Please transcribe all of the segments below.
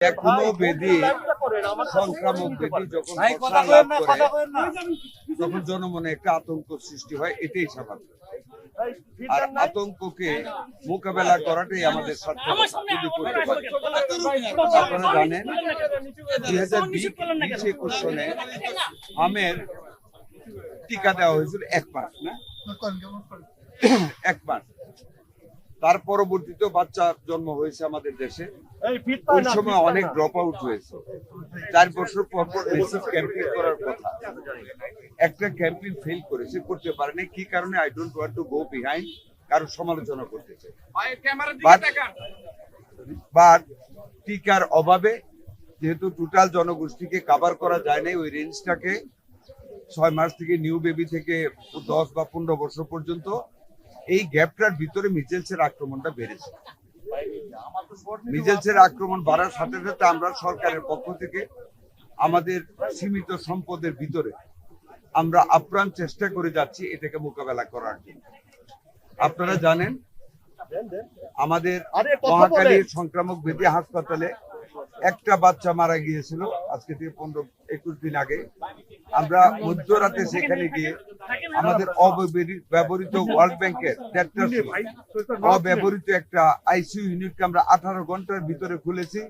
এখনো বেদি সংক্রামক বেদি যখন তখন জনমনে একটা আতঙ্ক সৃষ্টি হয়, এটাই স্বাভাবিক। আর আতঙ্ককে মোকাবেলা করাটাই আমাদের আপনারা জানেন 2020-21 সনে আমের টিকা দেওয়া হয়েছিল 1 মাস না 1 মাস। তার পরবর্তীতে বাচ্চা জন্ম হয়েছে আমাদের দেশে। ওই সময় অনেক ড্রপ আউট হয়েছে। 4 বছর পর পর বেসিক ক্যাম্পেইন করার কথা, একটা ক্যাম্পেইন ফেল করেছে, করতে পারেনি। কি কারণে I don't want to go behind, কারো সমালোচনা করতে চাই। বাট টিকার অভাবে যেহেতু টোটাল জনগোষ্ঠীকে কভার করা যায় না, ওই রেঞ্জটাকে 6 মাস থেকে নিউ বেবি থেকে 10 বা 15 বছর পর্যন্ত এই গ্যাপটার ভিতরে মিজেলসের আক্রমণটা বেড়েছে। মিজেলসের আক্রমণ বাড়ার সাথে সাথে আমরা সরকারের পক্ষ থেকে আমাদের সীমিত সম্পদের ভিতরে আমরা আপ্রাণ চেষ্টা করে যাচ্ছি এটাকে মোকাবেলা করার জন্য। আপনারা জানেন আমাদের মহাকালীর সংক্রামক ব্যাধি হাসপাতালে একটা বাচ্চা মারা গিয়েছিল আজকে থেকে 15-21 দিন আগে। আমরা মধ্যরাতে সেখানে গিয়ে আমাদের অব্যবহৃত ওয়ার্ল্ড ব্যাংকের অব্যবহৃত একটা আইসিইউ ইউনিটকে আমরা 18 ঘন্টার ভিতরে খুলেছি।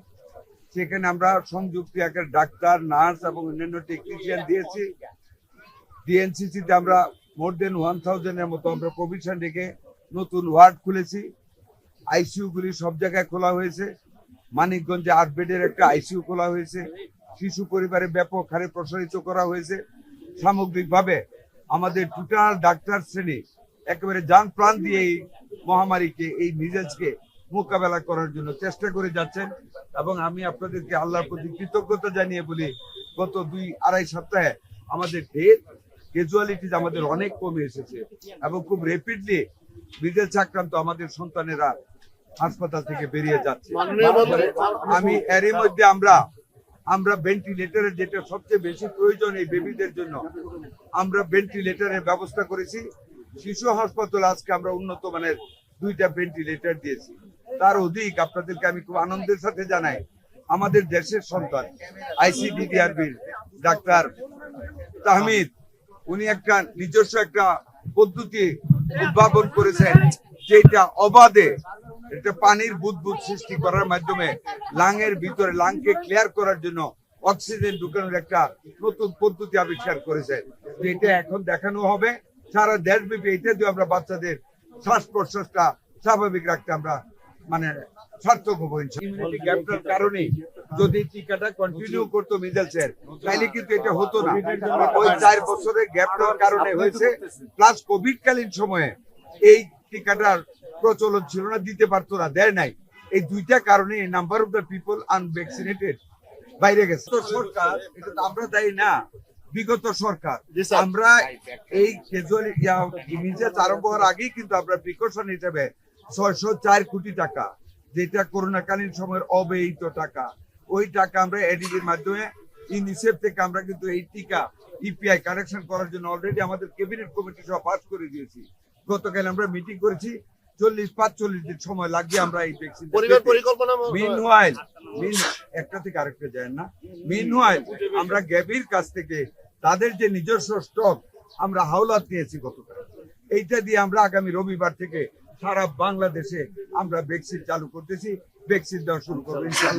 সেখানে আমরা সংযুক্ত একটা ডাক্তার, নার্স এবং অন্যান্য টেকনিশিয়ান দিয়েছি। ডিএনসিসিতে আমরা মোর দেন 1000-এর মতো আমরা প্রভিশন রেখে নতুন ওয়ার্ড খুলেছি। আইসিইউ গুলি সব জায়গায় খোলা হয়েছে। মানিকগঞ্জে 8 বেডের একটা আইসিইউ খোলা হয়েছে। শিশু পরিবারে ব্যাপক হারে প্রসারিত করা হয়েছে। সামগ্রিকভাবে আমাদের টোটাল ডাক্তার শ্রেণী একেবারে জান প্রাণ দিয়ে এই মহামারীকে, এই মিজেলসকে মোকাবেলা করার জন্য চেষ্টা করে যাচ্ছেন। এবং আমি আপনাদেরকে আল্লাহর প্রতি কৃতজ্ঞতা জানিয়ে বলি, গত 2-2.5 সপ্তাহে আমাদের ডেথ ক্যাজুয়ালিটিজ আমাদের অনেক কমে এসেছে এবং খুব র্যাপিডলি মিজেলস আক্রান্ত আমাদের সন্তানেরা হাসপাতাল থেকে বেরিয়ে যাচ্ছে। আমি এরই মধ্যে আমরা ভেন্টিলেটরের যেটা সবচেয়ে বেশি প্রয়োজন এই বেবিদের জন্য, আমরা ভেন্টিলেটরের ব্যবস্থা করেছি। শিশু হাসপাতাল আজকে আমরা উন্নত মানের 2টা ভেন্টিলেটর দিয়েছি। তার অধিক আপনাদেরকে আমি খুব আনন্দের সাথে জানাই, আমাদের দেশের সন্তান আইসিডিডিআরবির ডাক্তার তাহমিদ, উনি একটা নিজস্ব একটা পদ্ধতি উদ্ভাবন করেছেন, যেটা অবাধে একটা পানির বুদবুদ সৃষ্টি করার মাধ্যমে লাংয়ের ভিতরে লাংকে ক্লিয়ার করার জন্য অক্সিজেন ঢুকানোর একটা নতুন পদ্ধতি আবিষ্কার করেছে। যেটা এখন দেখানো হবে সারা দেশব্যাপী। এটা দিয়ে আমরা বাচ্চাদের শ্বাস প্রশ্বাসটা স্বাভাবিক রাখতে আমরা মানে সার্থক হবো। ইমিউনিটি গ্যাপটার কারণে যদি টিকাটা কন্টিনিউ করতো মিজেলসের, তাইলে কিন্তু এটা হতো না। ওই 4 বছরের গ্যাপটার কারণে হয়েছে। প্লাস কোভিড কালীন সময়ে এই টিকাটার প্রচলন ছিল না, দিতে পারতো না, দেয় নাই। এই 2টা কারণে number of the people unvaccinated বাইরে গেছে। সরকার, এটা তো আমরা দায়ী না, বিগত সরকার। আমরা এই ক্যাজুয়ালিটি আরম্ভ হওয়ার আগেই কিন্তু আমরা প্রিকশন হিসেবে 604 কোটি টাকা, যেটা করোনাকালীন সময়ের অব্যয়িত টাকা, ওই টাকা আমরা এডিবির মাধ্যমে ইউনিসেফ থেকে আমরা কিন্তু এই টিকা ইপিআই কানেকশন করার জন্য অলরেডি আমাদের ক্যাবিনেট কমিটি সহ পাস করে দিয়েছি। গতকাল আমরা মিটিং করেছি, 40-45 দিন সময় লাগবে আমরা এই ভ্যাকসিন পরিকল্পনা। মিনওয়াইল একটা থেকে আরেকটা যায় না। মিনওয়াইল আমরা গ্যাভির কাছ থেকে তাদের যে নিজস্ব স্টক আমরা হাওলাত নিয়েছি গতকাল, এইটা দিয়ে আমরা আগামী রবিবার থেকে সারা বাংলাদেশে আমরা ভ্যাকসিন চালু করতেছি, ভ্যাকসিন দেওয়া শুরু করবো ইনশাআল্লাহ।